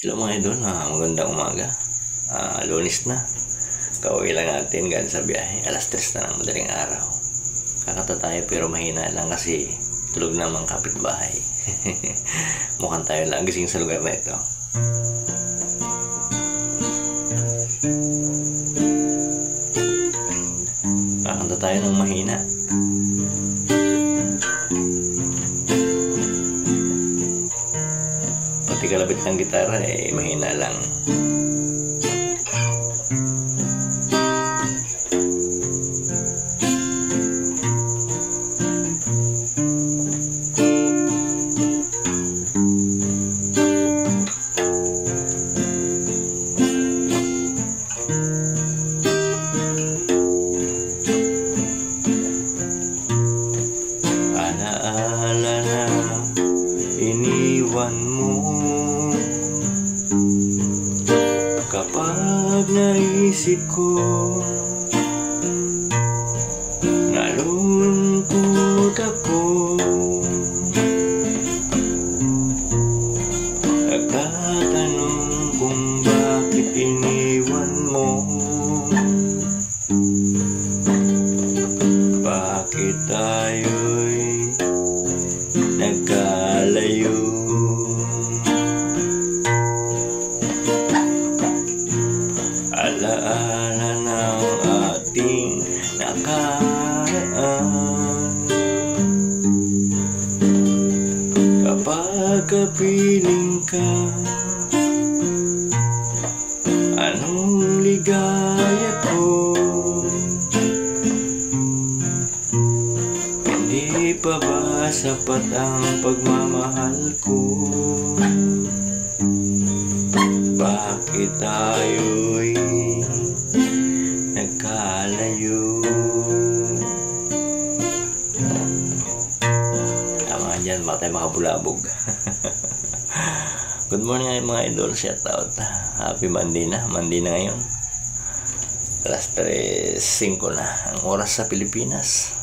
Hello mga idol, magandang umaga. Lunes na. Kauwi lang natin galing sa biyahe. Alas 3 na ng madaling araw. Kakata tayo pero mahina lang kasi tulog namang kapitbahay. Mukhang tayo lang gising sa lugar na ito. Kakanta tayo ng mahina. Pati kalabit ng gitara mahina lang. Alaala na iniwan mo kapag naisip ko, nalungkot ako. Nagtatanong kung bakit iniwan mo, bakit tayo'y nagkalayo. Alaala ng ating nakaraan, kapag kapiling ka, anong ligaya ko. Hindi pa ba sapat ang pagmamahal ko? Bakit tayo'y nagkalayo? Tama dyan, baka tayo makabulabog. Good morning mga idol, shout out. Happy Monday na ngayon. Alas 3:05 na ang oras sa Pilipinas.